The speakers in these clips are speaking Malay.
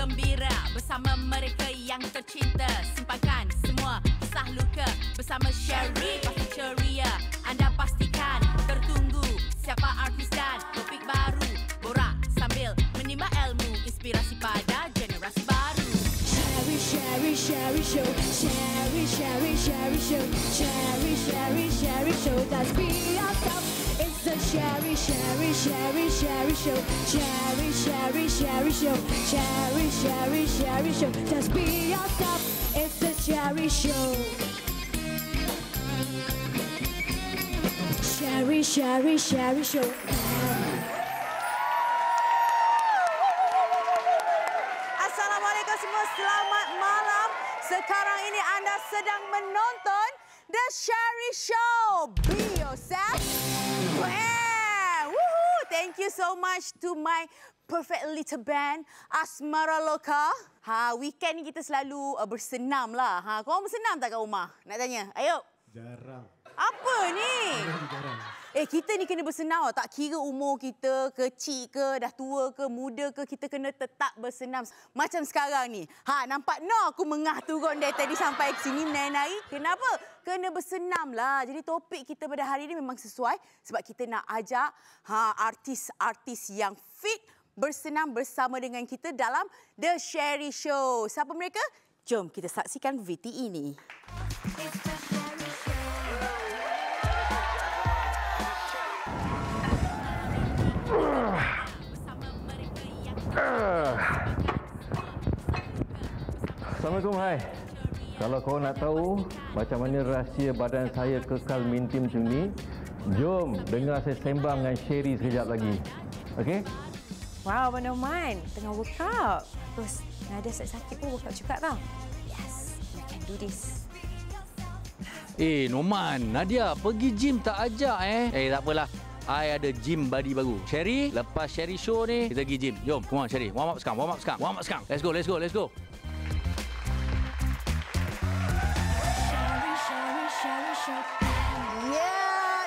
gembira bersama mereka yang tercinta. Simpankan semua kisah luka bersama Sherry pasti ceria. Anda pastikan tertunggu siapa artis dan topik baru. Borak sambil menimba ilmu, inspirasi pada generasi baru. Sherry, Sherry, Sherry Show. Sherry, Sherry, Sherry Show. Sherry, Sherry, Sherry Show. That's be yourself. It's the Sherry, Sherry, Sherry, Sherry Show. Sherry, Sherry, Sherry Show. Sherry, Sherry, Sherry Show. Just be yourself. It's the Sherry Show. Sherry, Sherry, Sherry Show. Assalamualaikum semua, selamat malam. Sekarang ini anda sedang menonton The Sherry Show. Be yourself. Woohoo! Thank you so much to my perfect little band Asmara Loka. Weekend ni kita selalu bersenam lah. Korang bersenam tak kat rumah? Nak tanya. Ayo. Jarang. Apa ni? Jarang. Kita ni kena bersenam. Tak kira umur kita, kecil ke, dah tua ke, muda ke, kita kena tetap bersenam. Macam sekarang ni. Nampak no aku mengah turun dari tadi sampai ke sini menari-nari. Kenapa? Kena bersenam lah. Jadi topik kita pada hari ini memang sesuai sebab kita nak ajak artis-artis yang fit bersenam bersama dengan kita dalam The Sherry Show. Siapa mereka? Jom kita saksikan VT ini. Assalamualaikum, hai. Kalau kau nak tahu macam mana rahsia badan saya kekal minty macam ni, jom dengar saya sembang dengan Sherry sekejap lagi. Okey? Wow, Abang Norman tengah workout. Terus Nadia sakit-sakit pun workout juga tau. Yes, we can do this. Norman, Nadia pergi gym tak ajak tak apalah. I ada gym body baru. Sherry, lepas Sherry show ni, kita pergi gym. Jom, come on Sherry. Warm up sekarang, warm up sekarang, warm up sekarang. Let's go, let's go, let's go.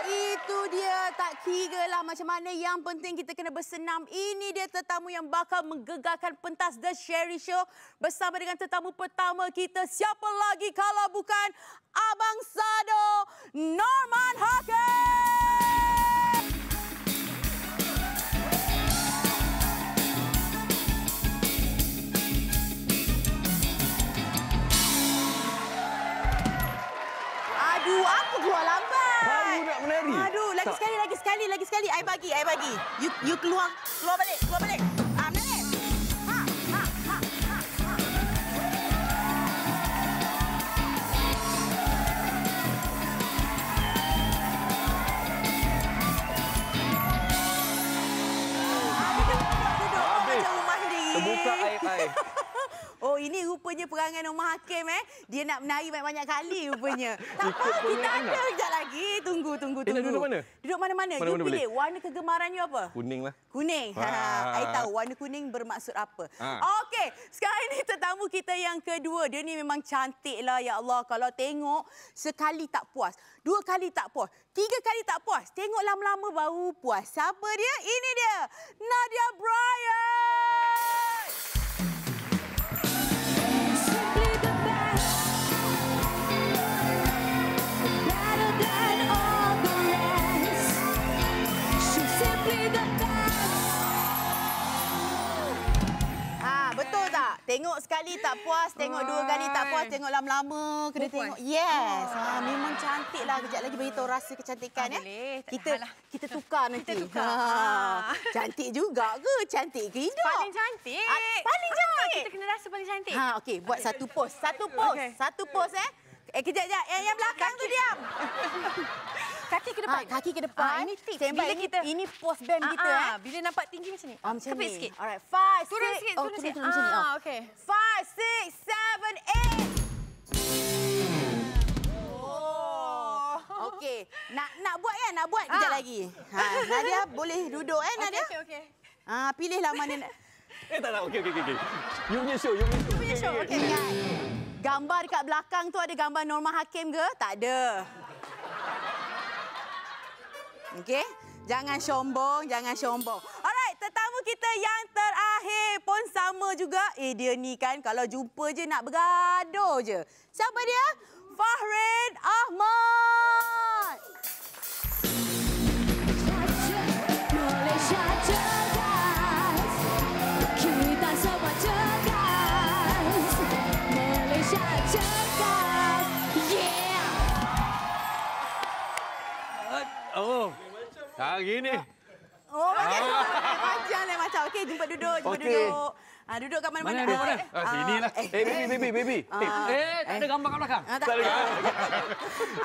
Itu dia. Tak kira lah macam mana. Yang penting kita kena bersenam. Ini dia tetamu yang bakal menggegarkan pentas The Sherry Show. Bersama dengan tetamu pertama kita. Siapa lagi kalau bukan Abang Sado, Norman Hakim. Aduh, aku keluar lambat. Baru nak menari. Aduh, lagi sekali. I bagi. You keluar balik. Menari. Duduk macam rumah sendiri. Terbuka air. Oh, ini rupanya perangai Norman Hakim Dia nak menari banyak-banyak kali rupanya. Tak apa, kita ada sekejap lagi. Tunggu. Nak duduk mana? Duduk mana-mana. You pilih. Warna kegemaran you apa? Kuning lah. Kuning. I tahu warna kuning bermaksud apa. Okey, sekarang ini tetamu kita yang kedua. Dia ni memang cantik lah, ya Allah. Kalau tengok sekali tak puas, 2 kali tak puas, 3 kali tak puas. Tengok lama-lama baru puas. Siapa dia? Ini dia, Nadia Bryant. Betul tak? Tengok sekali tak puas, tengok 2 kali tak puas, tengok lama-lama kena tengok. Yes. Memang cantik lah. Kejap lagi beritahu rasa kecantikan kita tukar nanti. Kita tukar. Cantik juga ke? Cantik ke hidup? Paling cantik. Paling cantik. Kita kena rasa paling cantik. Okey, buat satu pose. Satu pose kejap. Yang belakang tu diam. Kaki ke depan. Kaki ke depan. Ini tips. Bila kita ini pose band kita Bila nampak tinggi macam ni. macam Kepit ni. sikit. Alright, 5, 6. Turun sikit. Turun sini. Okey. 5, 6, 7, 8. Okey. Nak buat kan? Nak buat kejap lagi. Nadia boleh duduk Nadia? Okey. Pilihlah mana nak. Tak. Okey. You punya show. Okey. Gambar dekat belakang tu ada gambar Norman Hakim ke? Tak ada. Okey? Jangan sombong. Alright, tetamu kita yang terakhir pun sama juga. Dia ni kan kalau jumpa je nak bergaduh je. Siapa dia? Fahrin Ahmad. Malaysia cerdas, kita semua cerdas. Malaysia cerdas, yeah. Oh, hari ni. Oh, macam. Okey, jumpa duduk. Duduk. Duduk kat mana-mana. Mana? Sinilah. Baby. Tak ada gambar kat belakang. Tak ada.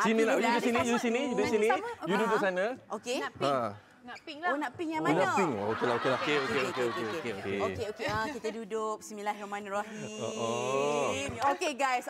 Sini nak, you sini. You duduk sana. Okey. Nak pink lah. Oh, nak pink yang Oh, mana? nak pink. Okey. Okey. Kita duduk. Bismillahirrahmanirrahim. Okey guys,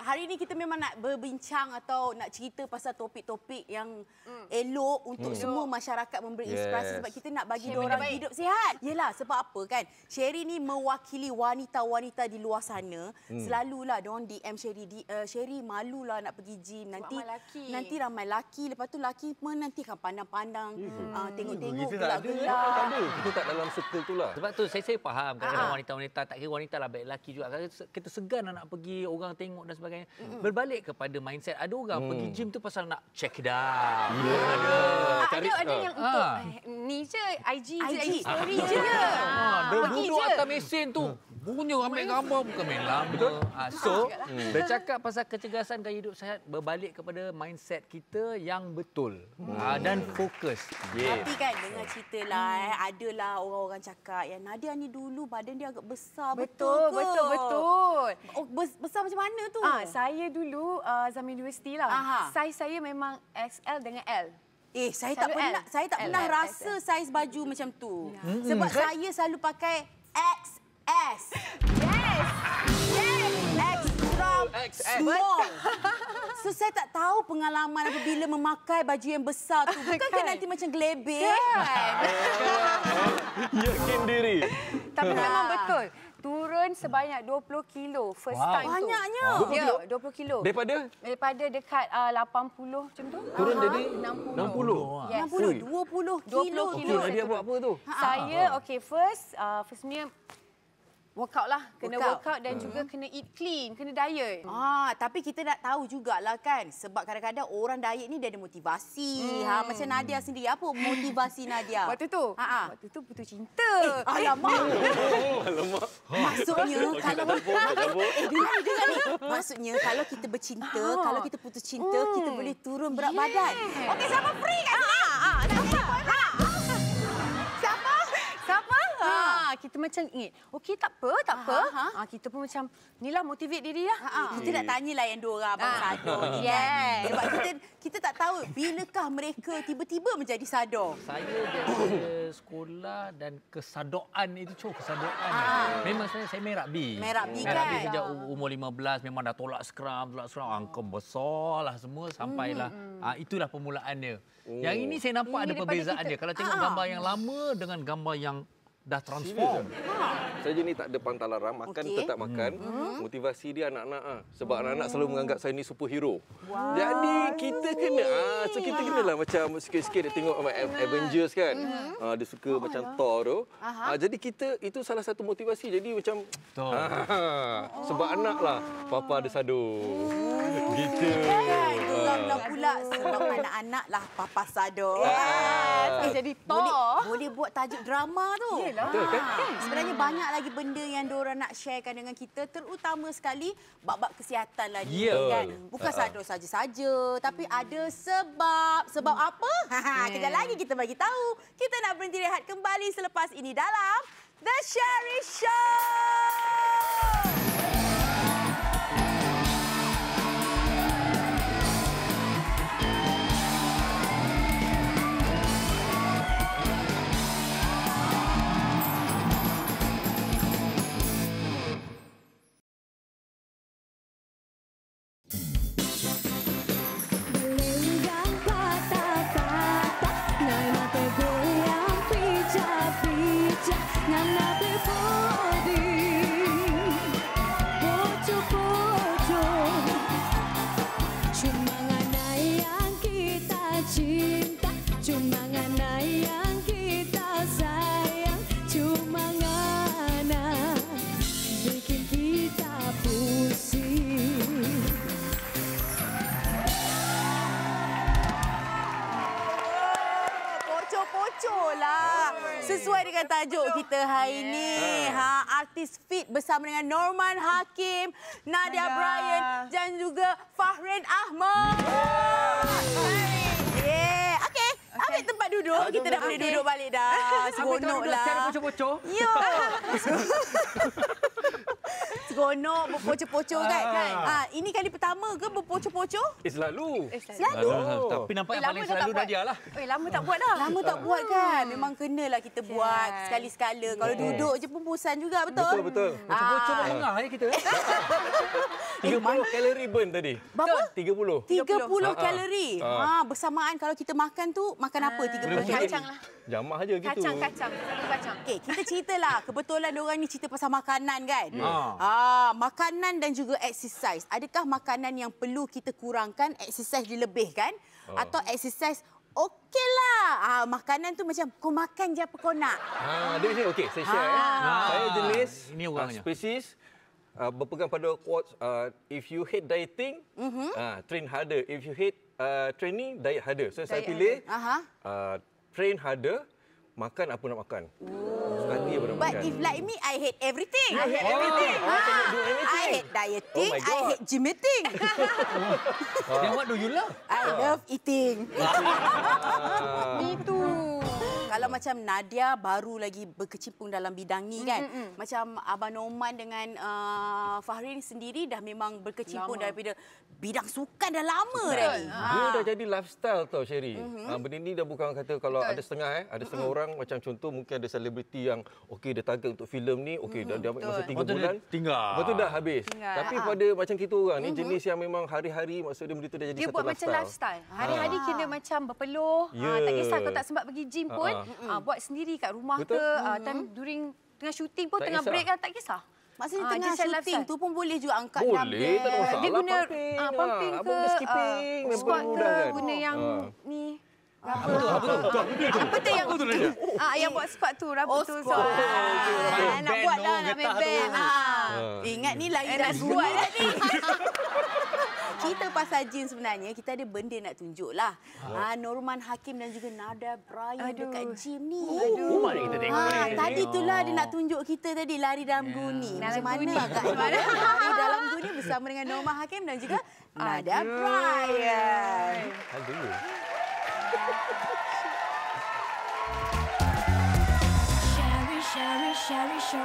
hari ni kita memang nak berbincang atau nak cerita pasal topik-topik yang elok untuk semua masyarakat memberi inspirasi sebab kita nak bagi diorang hidup sihat. Yelah, sebab apa kan? Sherry ni mewakili wanita-wanita di luar sana. Selalulah diorang DM Sherry, Sherry malulah nak pergi gym. Nanti ramai laki. Lepas tu laki pun nanti akan pandang-pandang. Tengok-tengok, gelak-gelak. Kita tak dalam circle tu lah. Sebab tu saya faham kadang-kadang wanita-wanita, tak kira wanita lah, baik lelaki juga. Kita segan nak pergi, orang tengok dan sebagainya. Berbalik kepada mindset. Ada orang pergi gym tu pasal nak check it out. Ada yang untuk ni je, IG story je. Dia duduk atas mesin tu. Punya ambil gambar bukan main lama. So, bercakap pasal kecergasan gaya hidup sihat berbalik kepada mindset kita yang betul dan fokus. Tapi kan dengar cerita lah, adalah orang-orang cakap yang Nadia ni dulu badan dia agak besar. Betul ke? Betul. Oh, besar macam mana tu? Saya dulu zaman universiti lah. Saiz saya memang XL dengan L. Saya tak pernah rasa saiz baju macam tu. Sebab saya selalu pakai XS. Extra small. So saya tak tahu pengalaman apabila memakai baju yang besar tu. Bukankah nanti macam gelebek? Yakin diri. Tapi memang betul. Turun sebanyak 20 kilo first time tu. Banyaknya. Ya, 20 kilo. Daripada dekat 80 macam tu. Turun jadi 60. Yes. 20 kilo. Nadia buat apa tu? Saya firstnya workout lah. Kena workout dan juga kena eat clean, kena diet. Tapi kita nak tahu jugalah kan. Sebab kadang-kadang orang diet ni dia ada motivasi. Macam Nadia sendiri, apa motivasi Nadia? Waktu tu putus cinta. Alamak. Maksudnya kalau dengar ni. Maksudnya kalau kita bercinta, kalau kita putus cinta, kita boleh turun berat badan. Okey, siapa free kat sini? Kita macam okey tak apa. Kita pun macam inilah motivate diri lah. Kita nak tanyalah yang dua orang abang sadar ni kan. Sebab kita tak tahu bilakah mereka tiba-tiba menjadi sadar. Saya daripada sekolah dan kesadoan itu kesadoan. Memang saya main rugby. Main rugby kan. Rugby sejak umur 15 memang dah tolak scrum. Angka besar lah semua sampailah. Itulah permulaan dia. Yang ini saya nampak ada perbezaan dia. Kalau tengok gambar yang lama dengan gambar yang dah transform. Saya ni tak ada pantalaran, makan tetap makan. Motivasi dia anak-anak sebab anak-anak selalu menganggap saya ni superhero. Jadi kita kena kita kenalah macam sikit-sikit dia tengok Avengers kan. Dia suka macam Thor tu. Jadi kita itu salah satu motivasi. Jadi macam sebab anak lah papa ada sado. Gitu. Orang pula sebab anak-anak lah papa sado. Jadi Thor. Boleh buat tajuk drama tu. Betul kan? Sebenarnya banyak lagi benda yang diorang nak sharekan dengan kita, terutama sekali bab-bab kesihatan lah ni kan. Bukan sado saja-saja, tapi ada sebab. Sebab apa? Kejap lagi kita bagi tahu. Kita nak berhenti rehat kembali selepas ini dalam The Sherry Show. Nana before tajuk kita hari ini. Artis fit bersama dengan Norman Hakim, Nadia Bryan dan juga Fahrin Ahmad. Okey. Ambil tempat duduk. Kita dah boleh duduk balik dah. Seronok lah. Cara bocor-bocor. Ya. Seronok berpocor-pocor kan? Ini kali pertama ke berpocor-pocor? Selalu. Selalu. Tapi nampak yang paling selalu Nadia lah. Lama tak buat dah. Lama tak buat kan? Memang kenalah kita buat sekali-sekala. Kalau duduk je pun bosan juga, betul? Betul. Bocor-bocor tengah kita. 30 kalori burn tadi. Berapa? 30. 30 kalori. Bersamaan kalau kita makan tu, makan apa 30 kalori? Kacang lah. Jamah je gitu. Kacang. Okey, kita ceritalah. Kebetulan diorang ni cerita pasal makanan kan? Makanan dan juga exercise. Adakah makanan yang perlu kita kurangkan, exercise dilebihkan? Atau exercise okeylah. Makanan tu macam kau makan je apa kau nak. Dia macam okey, saya share. Saya jenis ini orangnya. spesies berpegang pada quotes if you hate dieting, train harder. If you hate training, diet harder. So saya pilih train harder, makan apa nak makan. Suka hati apa nak But makan. if like me, I hate everything. I hate everything. Cannot do anything. I hate dieting. Oh my I God. hate gymming. Then what do you love? I love eating. Itu. Kalau macam Nadia baru lagi berkecimpung dalam bidang ni kan. Macam Abang Norman dengan Fahrin sendiri dah memang berkecimpung daripada bidang sukan dah lama dah ni. Dia dah jadi lifestyle tau, Sherry. Benda ni dah bukan kata kalau ada setengah ada setengah orang macam contoh mungkin ada selebriti yang okey dia target untuk filem ni, okey dia ambil masa 3 bulan. Tinggal. Lepas tu dah habis. Tapi pada macam kita orang ni jenis yang memang hari-hari maksudnya benda tu dah jadi Dia satu buat macam lifestyle. Hari-hari kena macam berpeluh. Tak kisah kau tak sempat pergi gym pun. Buat sendiri kat rumah Betul. ke. Time during tengah syuting pun, Tak tengah kisah. break kan tak kisah. Maksudnya Ah, tengah dia share syuting lifestyle. tu pun boleh juga angkat Boleh, dumbbell. tak ada masalah. Dia guna pumping. pumping Apa ke, benda skipping, squat memang ke, mudah kan. guna yang ni. Apa tu? Apa tu? Apa tu yang yang buat squat tu, rambut tu. squat. Nak Band buat tu, dah, nak main getah tu. band. Ingat ni lagi Nak dah squat squat ni. Kita pasal gym sebenarnya, kita ada benda nak tunjuk lah. Norman Hakim dan juga Nadia Bryan dekat gym ni. Mari kita tengok. Tadi itulah dia nak tunjuk kita tadi lari dalam guni. Macam mana guni. agak lari dalam guni bersama dengan Norman Hakim dan juga Nadia Bryan. Aduh. Sherry Show.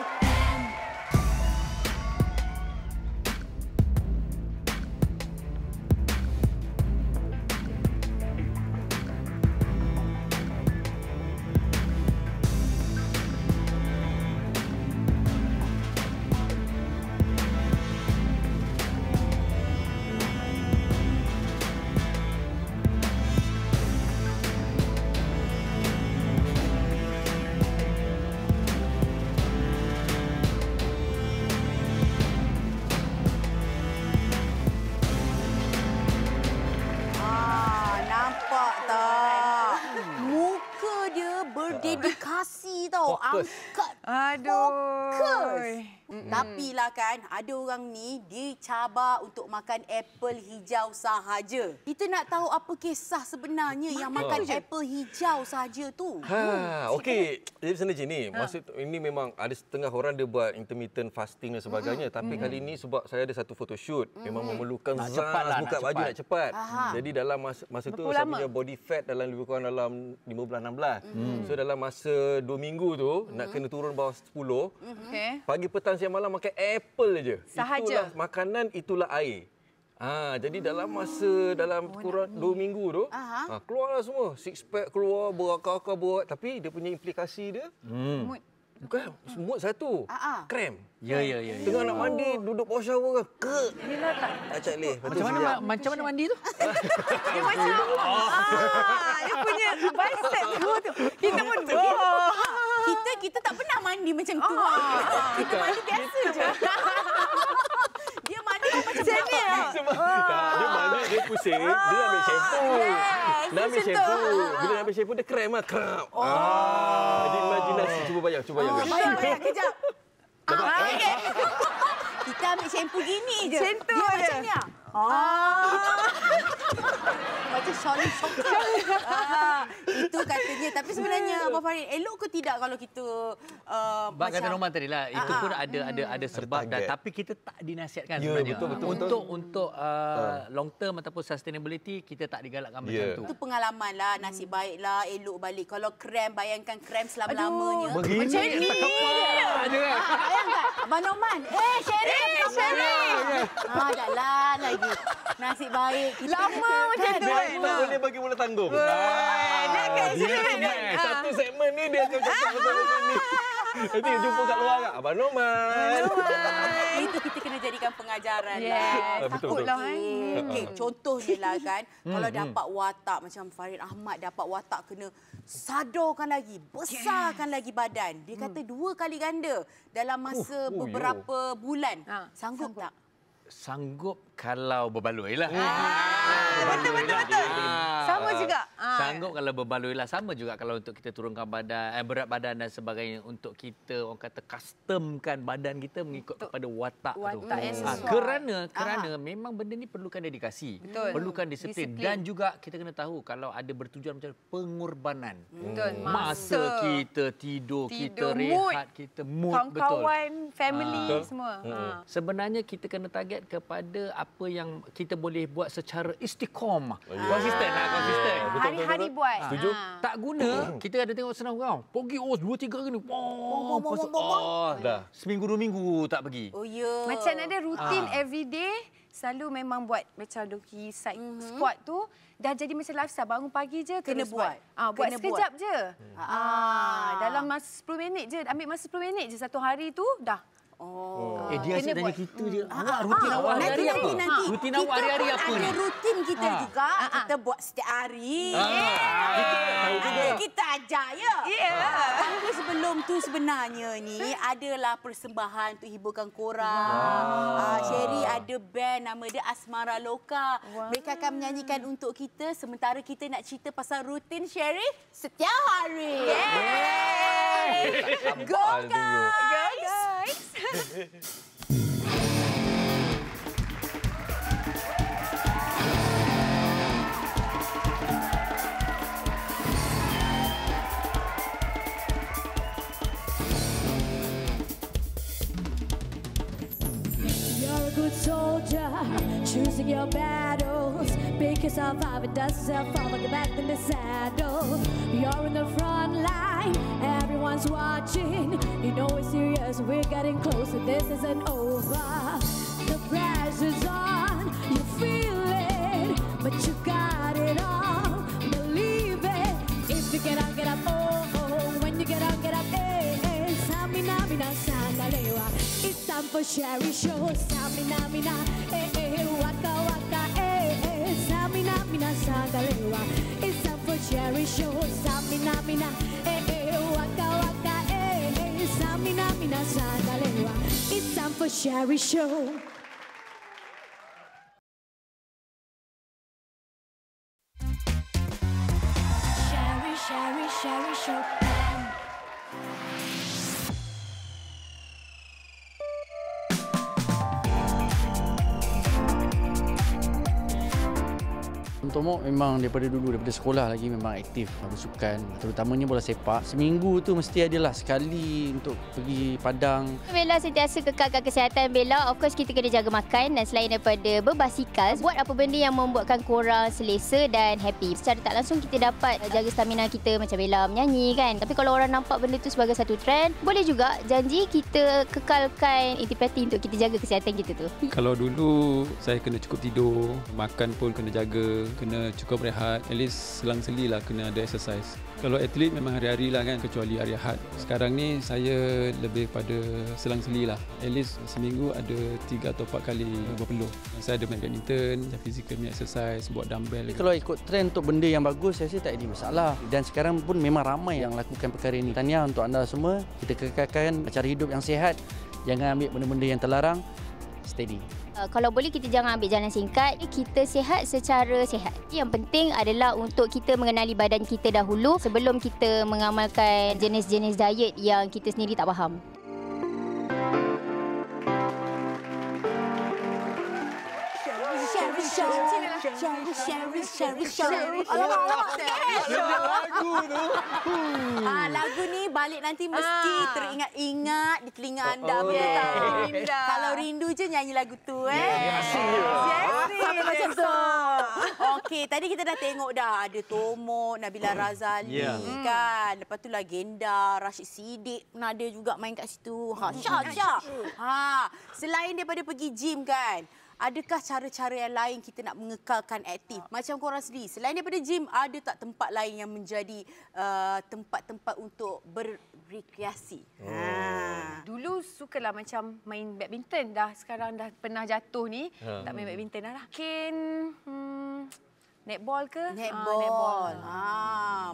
Nampak tak? Muka dia berdedikasi tau. Fokus. Angkat. Aduh. Fokus. Tapi lah kan, ada orang ni dicabar untuk makan apple hijau sahaja. Kita nak tahu apa kisah sebenarnya yang makan apple hijau sahaja tu. Okey. Jadi sebenarnya ni, maksud ini memang ada setengah orang dia buat intermittent fasting dan sebagainya. Tapi kali ini sebab saya ada satu photoshoot, memang memerlukan Nak zat, cepat lah, buka nak baju cepat. nak cepat. Jadi dalam masa tu saya punya body fat dalam lebih kurang dalam 15-16. So dalam masa 2 minggu tu nak kena turun bawah 10. Okey. Pagi petang siang malam makan apple je. Sahaja. Itulah makanan, itulah air. Jadi dalam masa dalam kurang 2 minggu tu keluarlah semua. Six pack keluar, berakar-akar buat. Tapi dia punya implikasi dia bukan semut satu. Krem. Ya. Tengah nak mandi, duduk bawah shower ke. Tak cak Macam mana mandi tu? Dia macam dia punya bicep tu. Kita pun Kita tak pernah mandi macam tu. Kita mandi biasa je. Dia mandi macam sini. Dia mandi, dia pusing, dia nak ambil shampoo. Dah ambil shampoo. Bila nak ambil shampoo, dia krem lah. Krem. Jadi imajinasi. Cuba bayang. Bayang kejap. Okey. Kita ambil shampoo gini je. Macam tu dia je. macam ni. Macam Shaolin Soccer. Itu katanya. Tapi sebenarnya Abang Farid, elok ke tidak kalau kita Bak kata Norman tadi lah, itu pun ada sebab dan tapi kita tak dinasihatkan sebenarnya. Untuk long term ataupun sustainability kita tak digalakkan macam tu. Itu pengalaman lah, nasib baik lah, elok balik. Kalau krem, bayangkan krem selama-lamanya. Begini Macam ni je kan. Bayangkan, Abang Norman. Sherry. Jalan lagi. Nasib baik. Lama macam tu. Tak boleh bagi mula tanggung. Nak kat sini. Satu segmen ni dia akan cakap pasal ni. Nanti jumpa kat luar kat Abang Norman. Itu kita kena jadikan pengajaran Yes. lah. Takutlah Okey, contohnya lah kan, kalau dapat watak macam Farid Ahmad dapat watak kena sadarkan lagi, besarkan lagi badan. Dia kata 2 kali ganda dalam masa beberapa bulan. Sanggup tak? Sanggup kalau berbaloi lah. Betul. Sama juga. Sanggup kalau berbaloi lah. Sama juga kalau untuk kita turunkan badan, berat badan dan sebagainya. Untuk kita, orang kata, customkan badan kita mengikut kepada watak tu. yang sesuai. Kerana memang benda ni perlukan dedikasi. Betul. Perlukan disiplin. Dan juga kita kena tahu kalau ada bertujuan macam pengorbanan. Betul. Masa kita tidur, kita rehat, kita mood. Kawan-kawan, family semua. Sebenarnya kita kena target kepada apa yang kita boleh buat secara istiqomah. Konsisten. Hari-hari buat. Setuju? Tak guna, kita ada tengok senang kau. Pergi 2-3 hari ni. Dah. Seminggu 2 minggu tak pergi. Oh ya. Macam ada rutin everyday, selalu memang buat macam doki side squat tu. Dah jadi macam lifestyle, bangun pagi je Kena terus buat. Buat Kena sekejap je. Dalam masa 10 minit je, ambil masa 10 minit je satu hari tu dah. Dia asyik tanya buat. kita je. Awak rutin awak hari-hari apa? Nanti. Rutin awak hari-hari apa ni? Kita ada rutin kita juga. Kita buat setiap hari. Kita ajar ya. Tapi sebelum tu sebenarnya ni adalah persembahan untuk hiburkan korang. Sherry ada band nama dia Asmara Loka. Mereka akan menyanyikan untuk kita sementara kita nak cerita pasal rutin Sherry setiap hari. Go guys! You're a good soldier, choosing your battles. Pick yourself up and dust yourself off and get back in the saddle. You're in the front line, everyone's watching. You know it's serious, we're getting closer, this isn't over. The pressure's on, you feel it, but you got it all. Believe it, if you get up, oh. When you get up, Samina, sangalewa. It's time for Sherry Show. Samina, waka waka, Samina, sangalewa. It's time for Sherry Show. Samina, waka waka, Samina, sangalewa. It's time for Sherry Show. Sherry Show. Untuk Mok memang daripada sekolah lagi memang aktif bersukan, terutamanya bola sepak. Seminggu tu mesti adalah sekali untuk pergi padang. Bella sentiasa kekalkan kesihatan Bella. Of course kita kena jaga makan dan selain daripada berbasikal, buat apa benda yang membuatkan korang selesa dan happy. Secara tak langsung kita dapat jaga stamina kita macam Bella menyanyi kan. Tapi kalau orang nampak benda tu sebagai satu trend, boleh juga janji kita kekalkan intipati untuk kita jaga kesihatan kita tu. Kalau dulu saya kena cukup tidur, makan pun kena jaga, kena cukup rehat, at least selang-seli lah kena ada exercise. Kalau atlet memang hari-hari lah kan, kecuali hari Ahad. Sekarang ni saya lebih pada selang-seli lah. At least seminggu ada 3 atau 4 kali berpeluh. Saya ada main badminton, physical punya exercise, buat dumbbell. Jadi kalau ikut trend untuk benda yang bagus, saya rasa tak ada masalah. Dan sekarang pun memang ramai yang lakukan perkara ini. Tahniah untuk anda semua. Kita kekalkan cara hidup yang sihat. Jangan ambil benda-benda yang terlarang. Steady. Kalau boleh kita jangan ambil jalan singkat, kita sihat secara sihat. Yang penting adalah untuk kita mengenali badan kita dahulu sebelum kita mengamalkan jenis-jenis diet yang kita sendiri tak faham. Lagu ni balik nanti mesti teringat-ingat di telinga anda. Kalau rindu je nyanyi lagu tu. Sampai macam tu. Okey, tadi kita dah tengok dah. Ada Tomok, Nabila Razali kan. Lepas tu Legenda, Rashid Siddiq pun ada juga main kat situ. Syah. Selain daripada pergi gym kan, adakah cara-cara yang lain kita nak mengekalkan aktif? Macam korang sendiri, selain daripada gym, ada tak tempat lain yang menjadi tempat-tempat untuk berrekreasi? Dulu sukalah macam main badminton. Sekarang dah pernah jatuh ni. Tak main badminton dah lah. Mungkin netball ke? Netball.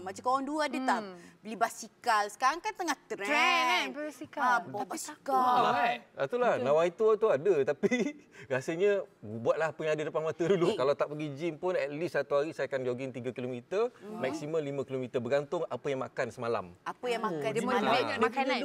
Macam korang dua ada tak beli basikal? Sekarang kan tengah trend kan basikal. Bawa basikal. Itulah, Nawaito tu ada tapi rasanya buatlah apa yang ada depan mata dulu. Kalau tak pergi gym pun at least satu hari saya akan jogging 3 km, maksimum 5 km bergantung apa yang makan semalam. Apa yang makan Dia semalam? makanan.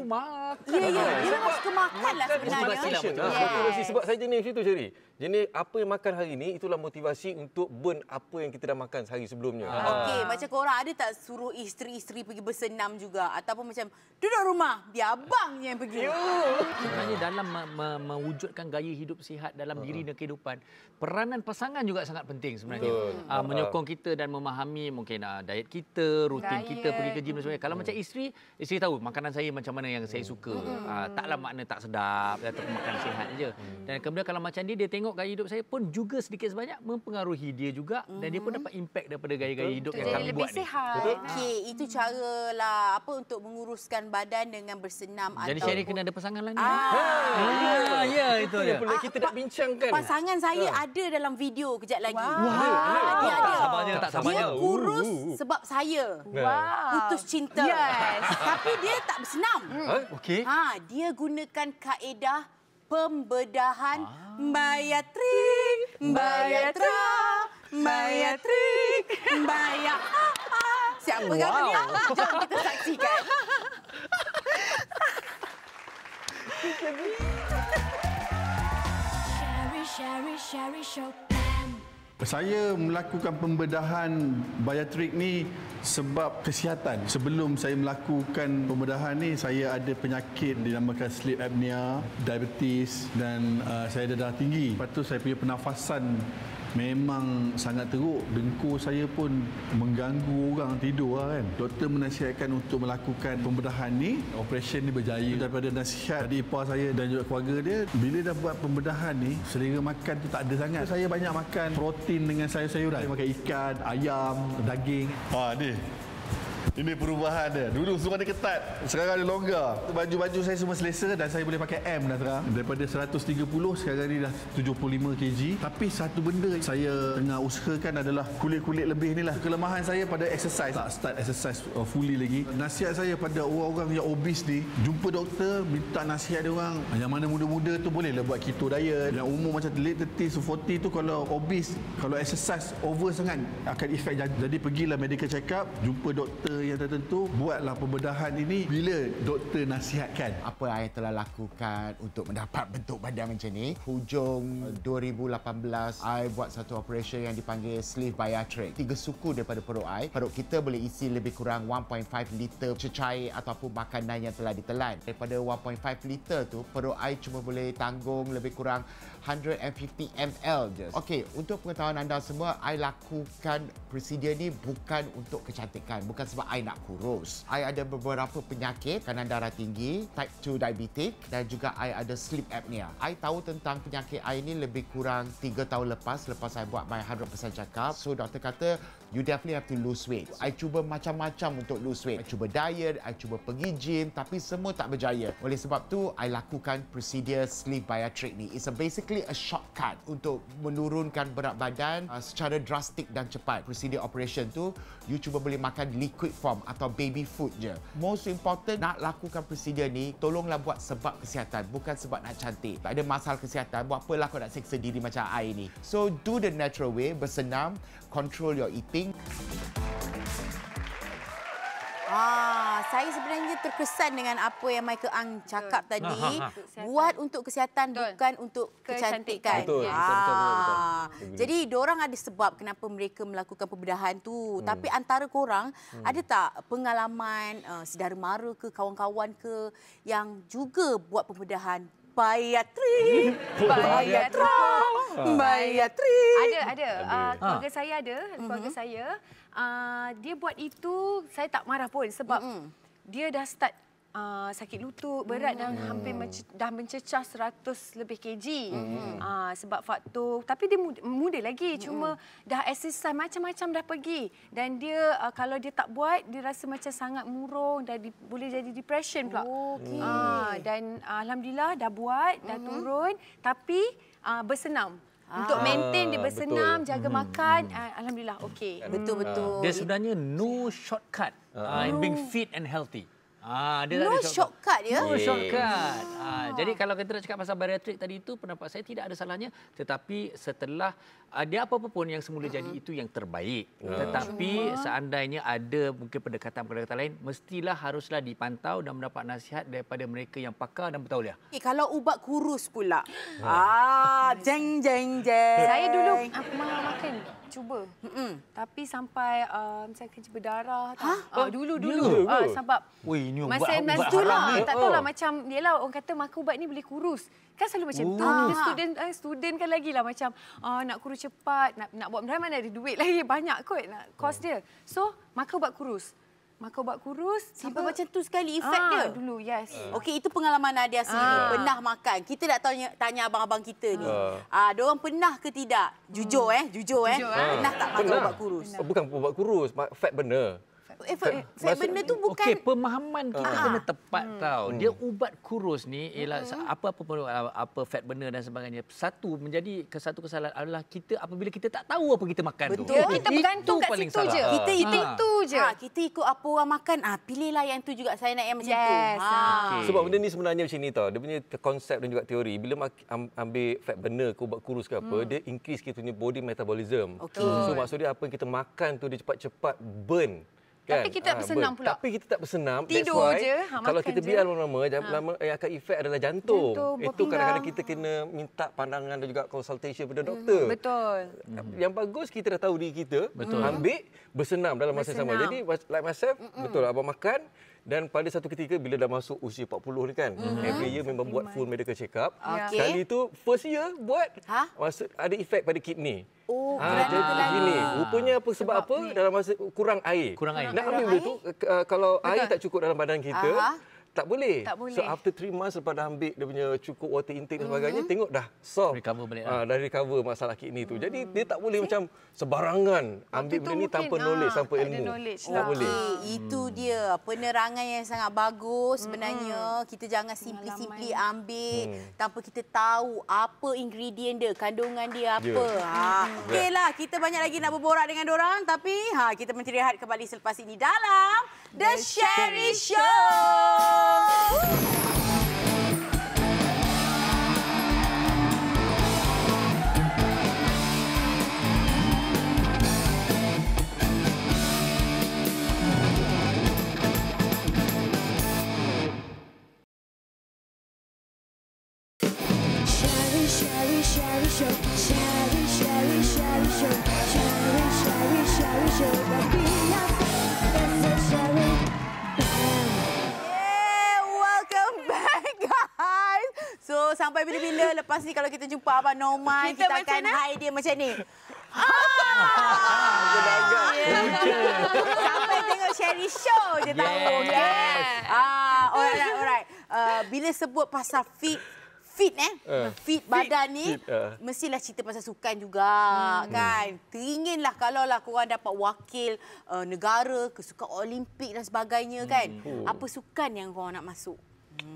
Ya, dia memang suka makan lah sebenarnya. Motivasi sebab saya jenis itu Syeri. Jenis apa yang makan hari ni itulah motivasi untuk burn apa yang kita dah makan sehari sebelumnya. Okey, macam korang ada tak suruh isteri-isteri pergi bersenam juga ataupun macam duduk rumah biar abang yang pergi? Sebenarnya dalam mewujudkan gaya hidup sihat dalam diri dan kehidupan, peranan pasangan juga sangat penting sebenarnya. Menyokong kita dan memahami mungkin diet kita, rutin kita pergi ke gym dan sebagainya. Kalau macam isteri tahu makanan saya macam mana yang saya suka. Taklah makna tak sedap ataupun makan sihat je. Dan kemudian kalau macam dia tengok gaya hidup saya pun juga sedikit sebanyak mempengaruhi dia juga dan dia pun dapat impak daripada gaya-gaya hidup yang kami buat ni. Okey, itu caralah apa untuk menguruskan badan dengan bersenam. Jadi Syahrir kena ada pasangan lah ni. Ya, itu dia. Kita nak bincangkan. Pasangan saya ada dalam video kejap lagi. Dia ada. Sabarnya tak sabarnya. Dia kurus sebab saya. Putus cinta. Tapi dia tak bersenam. Okey. Dia gunakan kaedah pembedahan bayatrik, bayatrik. Siapa kata dia? Jom kita saksikan. Sherry Show. Saya melakukan pembedahan bariatrik ni sebab kesihatan. Sebelum saya melakukan pembedahan ni, saya ada penyakit dinamakan sleep apnea, diabetes dan saya ada darah tinggi. Lepas tu saya punya pernafasan memang sangat teruk. Dengkur saya pun mengganggu orang tidur kan. Doktor menasihatkan untuk melakukan pembedahan ni. Operation ni berjaya daripada nasihat dari ipar saya dan juga keluarga dia. Bila dah buat pembedahan ni, selera makan tu tak ada sangat. Saya banyak makan protein dengan sayur-sayuran. Saya makan ikan, ayam, daging. Ni. Ini perubahan dia. Dulu semua dia ketat. Sekarang dia longgar. Baju-baju saya semua selesa dan saya boleh pakai M dah sekarang. Daripada 130 sekarang ni dah 75 kg. Tapi satu benda saya tengah usahakan adalah kulit-kulit lebih ni lah. Kelemahan saya pada exercise. Tak start exercise fully lagi. Nasihat saya pada orang-orang yang obes ni, jumpa doktor, minta nasihat dia orang. Yang mana muda-muda tu bolehlah buat keto diet. Yang umur macam late 30s, 40 tu kalau obes, kalau exercise over sangat akan efek. Jadi pergilah medical check up, jumpa doktor yang tertentu, buatlah pembedahan ini bila doktor nasihatkan. Apa saya telah lakukan untuk mendapat bentuk badan macam ni? Hujung 2018, saya buat satu operation yang dipanggil sleeve bariatric. 3 suku daripada perut saya. Perut kita boleh isi lebih kurang 1.5 liter cecair ataupun makanan yang telah ditelan. Daripada 1.5 liter tu, perut saya cuma boleh tanggung lebih kurang 150 ml je. Okey, untuk pengetahuan anda semua, saya lakukan prosedur ni bukan untuk kecantikan, bukan sebab saya nak kurus. Saya ada beberapa penyakit, tekanan darah tinggi, type 2 diabetic dan juga saya ada sleep apnea. Saya tahu tentang penyakit saya ni lebih kurang 3 tahun lepas saya buat my 100% check up. So doktor kata, you definitely have to lose weight. I cuba macam-macam untuk lose weight. I cuba diet, I cuba pergi gym, tapi semua tak berjaya. Oleh sebab tu, I lakukan prosedur sleeve bariatric ni. It's basically a shortcut untuk menurunkan berat badan secara drastik dan cepat. Prosedur operation tu, you cuba boleh makan liquid form atau baby food je. Most important, nak lakukan prosedur ni, tolonglah buat sebab kesihatan, bukan sebab nak cantik. Tak ada masalah kesihatan, buat apalah kau nak seksa diri macam I ni. So, do the natural way, bersenam, control your eating. Saya sebenarnya terkesan dengan apa yang Michael Ang cakap tadi. Buat untuk kesihatan, bukan untuk kecantikan. Betul. Jadi diorang ada sebab kenapa mereka melakukan pembedahan tu. Tapi antara korang ada tak pengalaman saudara mara ke kawan-kawan ke yang juga buat pembedahan? Bayatri. Ada. Keluarga saya ada. Keluarga saya. Dia buat itu, saya tak marah pun sebab dia dah start sakit lutut berat dan hampir dah mencecah 100 lebih kg. Sebab faktor, tapi dia muda lagi, cuma dah exercise macam-macam dah pergi. Dan dia kalau dia tak buat, dia rasa macam sangat murung dan boleh jadi depression pula. Dan alhamdulillah dah buat, dah turun, tapi bersenam. Untuk maintain dia bersenam, jaga makan, alhamdulillah okey. Betul-betul. Dia sebenarnya no shortcut in being fit and healthy. Dia No shortcut ya? No shortcut. Jadi kalau kita nak cakap pasal bariatrik tadi itu, pendapat saya tidak ada salahnya. Tetapi setelah dia apa-apa pun yang semula jadi itu yang terbaik. Tetapi seandainya ada mungkin pendekatan-pendekatan lain, mestilah haruslah dipantau dan mendapat nasihat daripada mereka yang pakar dan bertauliah. Kalau ubat kurus pula. Jeng. Saya dulu makan cuba. Tapi sampai saya kerja berdarah. Dulu. Sebab masa itulah tak tahulah macam yalah orang kata makan ubat ni boleh kurus. Kan selalu macam tu. Kita student kan lagilah macam nak kurus cepat, nak buat mana ada duit lagi banyak kot nak kos dia. So makan ubat kurus. Sampai macam tu sekali efek dia. Dulu, yes. Okey, itu pengalaman Nadia sendiri. Pernah makan. Kita nak tanya abang-abang kita ni. Diorang pernah ke tidak? Jujur. Pernah tak makan ubat kurus? Bukan ubat kurus, fat burner. Fat burner tu bukan... Okey, pemahaman kita kena tepat tau. Dia ubat kurus ni ialah apa fat burner dan sebagainya. Menjadi satu kesalahan adalah kita apabila kita tak tahu apa kita makan tu. Betul. Kita bergantung kat situ je. Kita itu je. Kita ikut apa orang makan. Pilihlah yang tu juga. Saya nak yang macam tu. Sebab benda ni sebenarnya macam ni tau. Dia punya konsep dan juga teori. Bila ambil fat burner ke ubat kurus ke apa, dia increase kita punya body metabolism. So maksudnya apa yang kita makan tu dia cepat-cepat burn. Kan? Tapi kita tak bersenam pula. Tapi kita tak bersenam. Tidur je. Kalau kita biar lama-lama, lama yang akan efek adalah jantung. Itu kadang-kadang kita kena minta pandangan dan juga consultation pada doktor. Betul. Yang bagus kita dah tahu diri kita. Ambil, bersenam dalam masa sama. Jadi like myself, betul abang makan. Dan pada satu ketika bila dah masuk usia 40 ni kan, every year memang buat full medical check up. Kali itu first year buat, ada efek pada kidney. Jadi begini, rupanya sebab apa? Dalam masa kurang air. Nak ambil benda tu, kalau air tak cukup dalam badan kita, tak boleh. So after 3 months lepas dah ambil dia punya cukup water intake dan sebagainya, tengok dah solve. Recover balik. Dah recover masalah kidney tu. Jadi dia tak boleh macam sebarangan ambil benda ni tanpa knowledge, tanpa ilmu. Tak boleh. Itu dia penerangan yang sangat bagus sebenarnya. Kita jangan simply ambil tanpa kita tahu apa ingredient dia, kandungan dia apa. Okeylah, kita banyak lagi nak berborak dengan dorang tapi kita menteri rehat kembali selepas ini dalam The Sherry Show. Sherry Show, Sherry Show, Sherry Show, welcome back guys. So sampai bila-bila lepas ni kalau kita jumpa Abang Norman, kita akan hide dia macam ni. Sampai tengok Sherry Show je tahu. Alright. Bila sebut pasal fit badan ni, mestilah cerita pasal sukan juga kan. Teringinlah kalaulah korang dapat wakil negara ke sukan Olimpik dan sebagainya kan. Apa sukan yang korang nak masuk?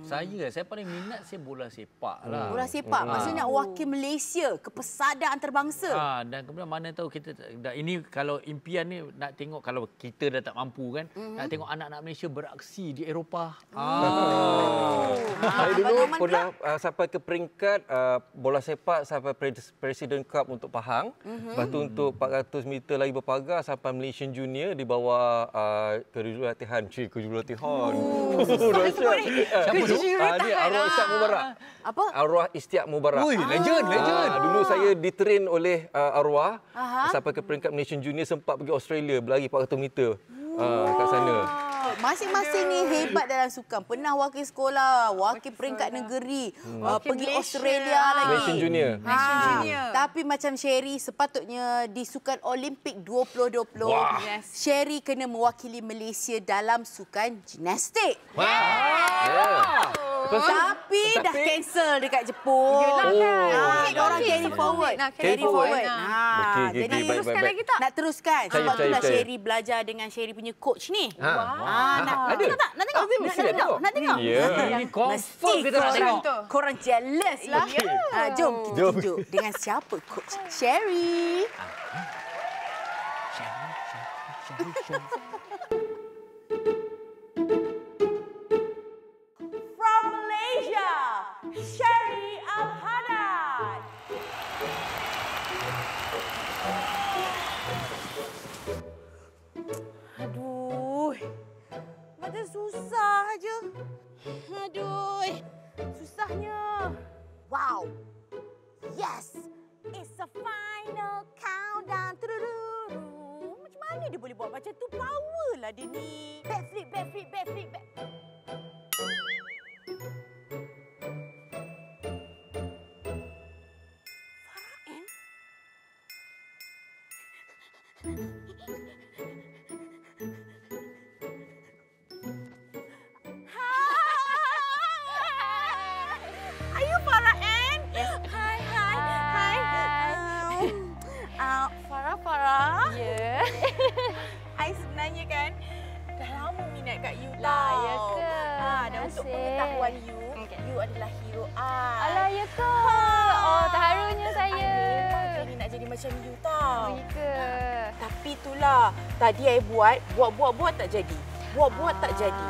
Saya paling minat bola sepak lah. Bola sepak maksudnya nak wakil Malaysia ke pesada antarabangsa. Dan kemudian mana tahu kita ini kalau impian ni nak tengok kalau kita dah tak mampu kan, nak tengok anak-anak Malaysia beraksi di Eropah. Saya dulu pernah sampai ke peringkat bola sepak sampai President Cup untuk Pahang. Lepas tu untuk 400 meter lari berpagar sampai Malaysian Junior di bawah kejurulatihan. Ni arwah Istiak Mubarak. Apa? Arwah Istiak Mubarak. Ui, legend. Dulu saya ditrain oleh arwah sampai ke peringkat Malaysian Junior, sempat pergi Australia berlari 400 meter kat sana. Masing-masing ni hebat dalam sukan. Pernah wakil sekolah, wakil peringkat negeri, pergi Malaysia. Australia lagi. Malaysian Junior. Tapi macam Sherry sepatutnya di sukan Olimpik 2020, Sherry kena mewakili Malaysia dalam sukan gimnastik. Tapi dah cancel dekat Jepun. Orang carry forward. Carry forward. Jadi teruskan lagi tak? nak teruskan. Sebab itulah Sherry belajar dengan Sherry punya coach ni. Nak tengok tak? Nak tengok? Nak tengok? Ini confirm kita nak tengok. Korang jealous lah. Jom kita tunjuk dengan siapa coach Sherry. From Malaysia, Sherry Al-Haddad. Aduh, macam susah aja. Aduh, susahnya. Wow, yes, it's a final countdown. Macam mana dia boleh buat macam tu? Power lah dia ni. Backflip. Farah. Ya. I sebenarnya kan dah lama minat kat you tau. Ya ke? Dan untuk pengetahuan you, you adalah hero I. Alah, ya ke? Oh, terharunya saya. Memang jadi nak jadi macam you tau. Ya ke? Tapi itulah, tadi I buat tak jadi. Buat tak jadi.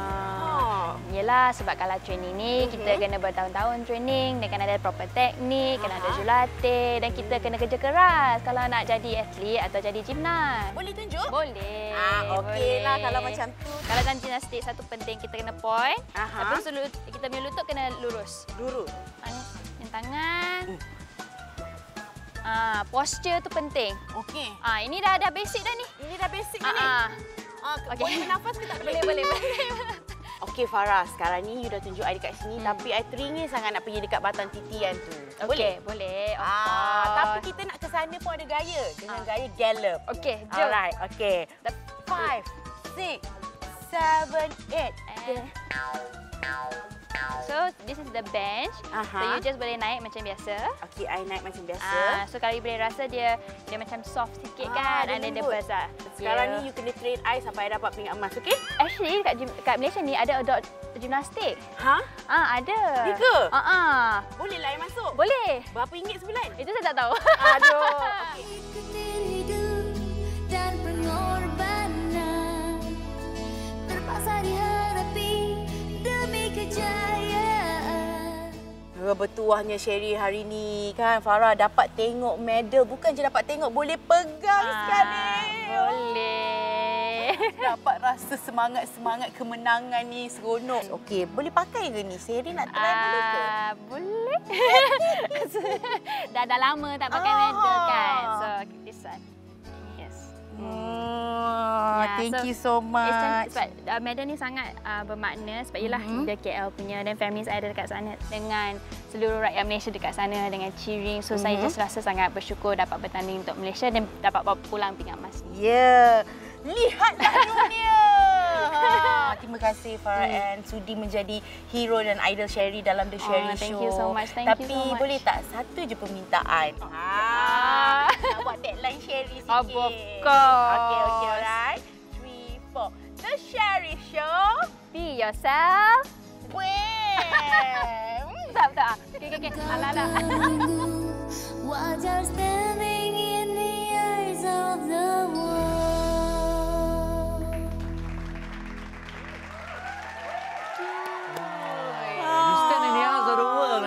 Yelah, sebab kalau training ni kita kena bertahun-tahun training dan kena ada proper teknik, kena ada jurulatih dan kita kena kerja keras kalau nak jadi atlet atau jadi gimnas. Boleh tunjuk? Boleh. Okeylah kalau macam tu. Kalau dalam gimnastik satu penting kita kena point. Tapi kita punya lutut kena lurus. Lurus. Yang tangan. Posture tu penting. Okey. Ini dah basic dah ni. Ini dah basic ni. Boleh bernafas ke tak boleh? Boleh. Okey Farah, sekarang ni you dah tunjuk I dekat sini tapi I teringin sangat nak pergi dekat batang titian tu. Boleh? Boleh. Tapi kita nak ke sana pun ada gaya. Dengan gaya gallop. Okey, jom. Alright, okey. 5, 6, 7, 8. So, this is the bench. So, you just boleh naik macam biasa. Okey, I naik macam biasa. So, kalau you boleh rasa dia macam soft sikit kan. Dan dia besar. Sekarang ni you kena train I sampai I dapat peringkat emas, okey? Actually, kat Malaysia ni ada adult gimnastik. Ada. Ya ke? Boleh lah I masuk? Boleh. Berapa ringgit sebulan? Itu saya tak tahu. Aduh. Dan pengorbanan terpaksa dihadapi demi kejayaan. Bertuahnya Sherry hari ni kan Farah dapat tengok medal, bukan je dapat tengok, boleh pegang sekali. Boleh. Dapat rasa semangat kemenangan ni seronok. Okey, boleh pakai ke ni? Sherry nak try dulu ke? Boleh. dah lama tak pakai medal kan. So, this one. Thank you so much. Sebab medal ni sangat bermakna sebab ialah dia KL punya dan family saya ada dekat sana dengan seluruh rakyat Malaysia dekat sana dengan cheering. So saya just rasa sangat bersyukur dapat bertanding untuk Malaysia dan dapat bawa pulang pinggan emas. Ya. Lihatlah dunia. Terima kasih Farah Ann sudi menjadi hero dan idol Sherry dalam The Sherry Show. Thank you so much. Tapi boleh tak satu je permintaan? Nak buat tagline Sherry sikit. Of course. Okey, alright. 3, 4. The Sherry Show. Be yourself. Weh. Betul. Okey. Ala. Water standing in the eyes of the world. You stand in the eyes of the world.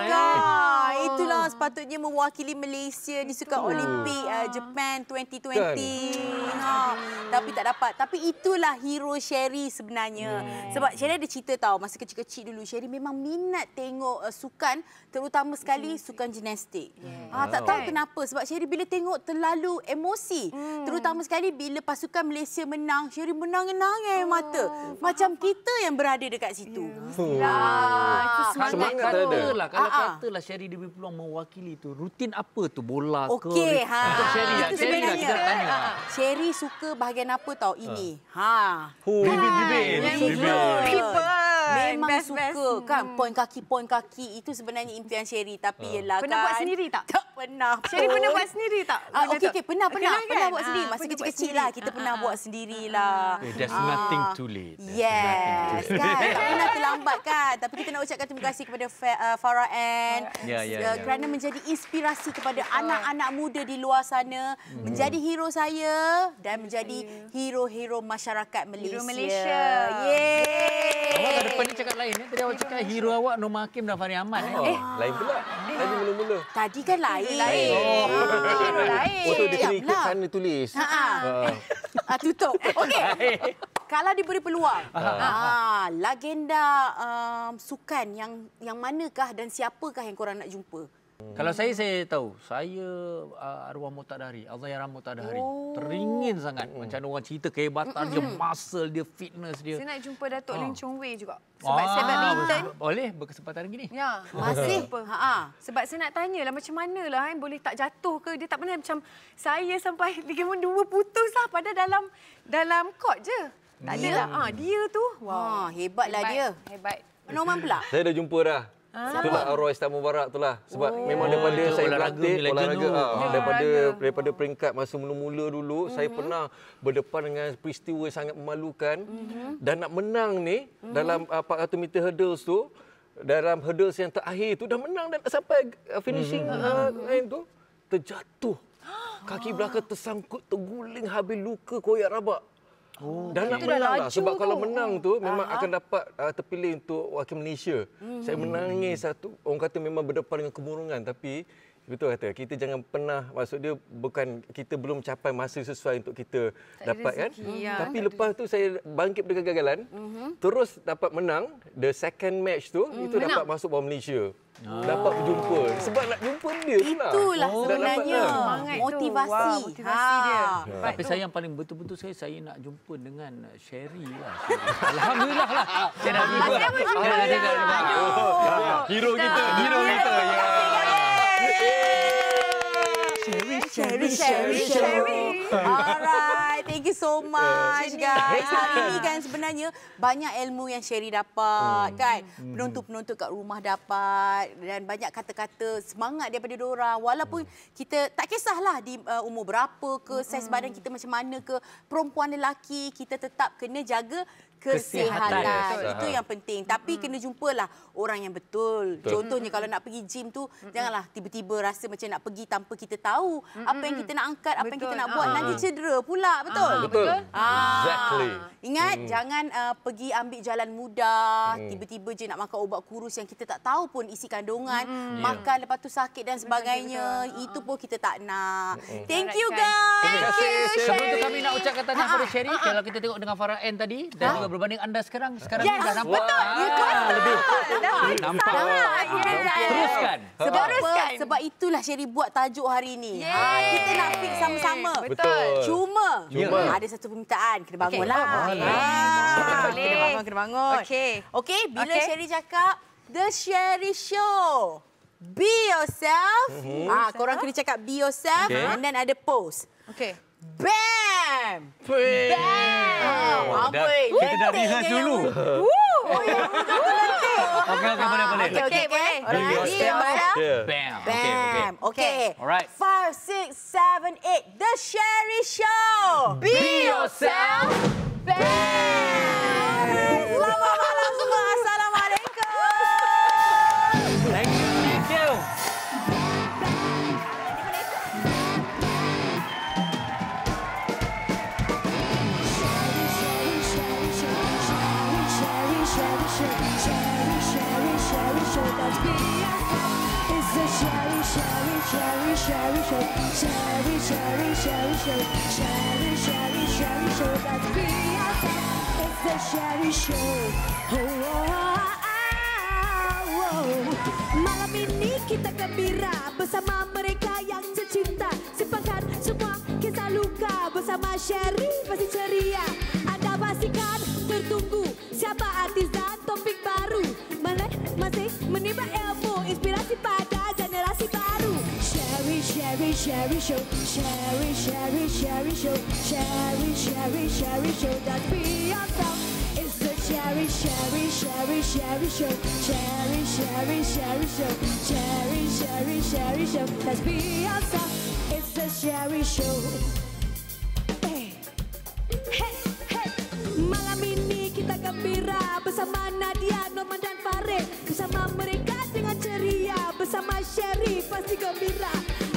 Itulah sepatutnya mewakili Malaysia di Sukan Olimpik Japan 2020. Tapi tak dapat. Tapi itulah hero Sherry sebenarnya. Sebab Sherry ada cerita tahu masa kecil-kecil dulu Sherry memang minat tengok sukan, terutama sekali sukan gimnastik. Tak tahu kenapa sebab Sherry bila tengok terlalu emosi. Terutama sekali bila pasukan Malaysia menang, Sherry menangis air mata. Macam kita yang berada dekat situ. Semangat katalah. Kalau katalah Sherry dia peluang mewakili tu, rutin apa tu? Bola ke? Okey, Untuk Sherry lah. Sherry lah kita nak tanya. Sherry suka bahagian apa tahu ini? Bibit. Memang suka kan poin kaki itu sebenarnya impian Sherry tapi ialah kan. Pernah buat sendiri tak? Tak pernah. Sherry pernah buat sendiri tak? Okey, pernah buat sendiri. Masa kecil-kecil lah kita pernah buat sendirilah. There's nothing too late. Yes, kan. Tak pernah terlambat kan. Tapi kita nak ucapkan terima kasih kepada Farah Ann kerana menjadi inspirasi kepada anak-anak muda di luar sana, menjadi hero saya dan menjadi hero-hero masyarakat Malaysia. Hero Malaysia. Yeay. Awak kat depan ni cakap lain. Tadi awak cakap hero awak Nur Hakim dan Fahri Ahmad. Lain pula. Tadi mula-mula. Tadi kan lain. Hero lain. Oh, tu dia kena ikut sana tulis. Tutup. Okey. Kalau diberi peluang, legenda sukan yang manakah dan siapakah yang korang nak jumpa? Kalau saya tahu. Saya arwah Muqtadari, Allahyarham Muqtadari. Teringin sangat. Macam orang cerita kehebatan dia, muscle dia, fitness dia. Saya nak jumpa Datuk Lim Chong Wei juga. Sebab saya badminton. Boleh berkesempatan gini. Ya. Masih? Sebab saya nak tanyalah macam manalah boleh tak jatuh ke. Dia tak pernah macam saya sampai ligamen 2 putus lah pada dalam court je. Tak adalah. Dia tu. Wow. Hebatlah dia. Hebat. Norman pula? Saya dah jumpa dah. Itulah Roy Star Mubarak itulah. Sebab memang daripada saya berlatih olahraga daripada peringkat masa mula-mula dulu saya pernah berdepan dengan peristiwa yang sangat memalukan dan nak menang ni dalam 400 meter hurdles tu, dalam hurdles yang terakhir tu dah menang dan sampai finishing tu terjatuh. Kaki belakang tersangkut, terguling habis luka koyak rabak. Dan nak menang lah. Sebab kalau menang tu memang akan dapat terpilih untuk wakil Malaysia. Saya menangis orang kata memang berdepan dengan kemurungan tapi betul kata kita jangan pernah, maksud dia bukan kita belum capai masa sesuai untuk kita dapat kan. Tapi lepas tu saya bangkit dari kegagalan, terus dapat menang the second match tu itu dapat masuk bawah Malaysia. Dapat berjumpa. Sebab nak jumpa dia itulah sebenarnya motivasi. Motivasi dia. Tapi saya yang paling betul-betul saya nak jumpa dengan Sherry lah. Alhamdulillah lah. Saya dah jumpa. Hero kita. Sherry. Alright, thank you so much guys. Hari ini kan sebenarnya banyak ilmu yang Sherry dapat kan. Penonton-penonton kat rumah dapat dan banyak kata-kata semangat daripada diorang. Walaupun kita tak kisahlah di umur berapa ke, saiz badan kita macam mana ke, perempuan lelaki kita tetap kena jaga kesihatan. Itu yang penting. Tapi kena jumpalah orang yang betul. Contohnya kalau nak pergi gym tu, janganlah tiba-tiba rasa macam nak pergi tanpa kita tahu apa yang kita nak angkat, apa yang kita nak buat. Nanti cedera pula. Betul? Betul. Exactly. Ingat, jangan pergi ambil jalan mudah. Tiba-tiba je nak makan ubat kurus yang kita tak tahu pun isi kandungan. Makan lepas tu sakit dan sebagainya. Itu pun kita tak nak. Thank you guys. Terima kasih. Sebelum tu kami nak ucapkan tahniah kepada Sherry. Kalau kita tengok dengan Farah Ann tadi dan juga berbanding anda sekarang ni dah nampak. Lebih. Nampak. Teruskan. Sebab itulah Sherry buat tajuk hari ini. Kita nak fix sama-sama. Betul. Cuma ada satu permintaan. Kena bangunlah. Kena bangun. Okey, bila Sherry cakap The Sherry Show, be yourself. Korang kena cakap be yourself and then ada pose. Bam! Bam! Kita dah rehearse dulu. Okey, boleh. Okey, boleh. Bam. Okey. Alright. 5, 6, 7, 8. The Sherry Show. Be yourself. Bam! Selamat malam semua. Assalamualaikum. Sherry Show. Sherry, Sherry, Sherry Show. Sherry, Sherry, Sherry Show. Let's be ourselves. It's the Sherry Show. Oh, malam ini kita gembira bersama mereka yang tercinta. Simpankan semua kisah luka bersama Sherry pasti ceria. Anda pastikan tertunggu siapa artis dan topik baru. Masih menimba ilmu inspirasi pada generasi baru. Sherry, Sherry, Sherry Show. Sherry, Sherry, Sherry Show. Sherry, Sherry, Sherry Show. Let's be ourselves. It's the Sherry, Sherry, Sherry, Sherry Show. Sherry, Sherry, Sherry Show. Sherry, Sherry, Sherry Show. Let's be ourselves. It's the Sherry Show. Hey, hey, hey. Malam ini kita gembira bersama Nadia, Norman dan Farid. Bersama mereka dengan ceria. Bersama Sherry pasti gembira.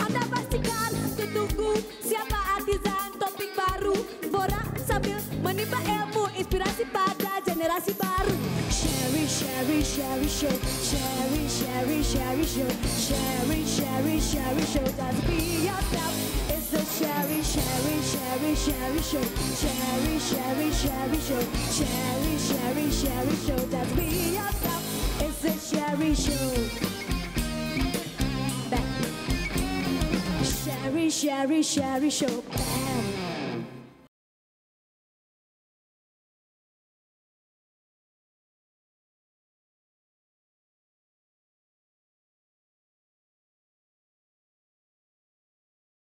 Anda pastikan tertunggu siapa artis dan topik baru. Borak sambil menimba ilmu inspirasi pada generasi baru. Sherry, Sherry, Sherry Show. Sherry, Sherry, Sherry Show. Sherry, Sherry, Sherry Show. Let's be yourself. It's the Sherry, Sherry, Sherry, Sherry Show. Sherry, Sherry, Sherry Show. Sherry, Sherry, Sherry Show. Let's be yourself. It's the Sherry Show. Back. Sherry, Sherry, Sherry Show. Back.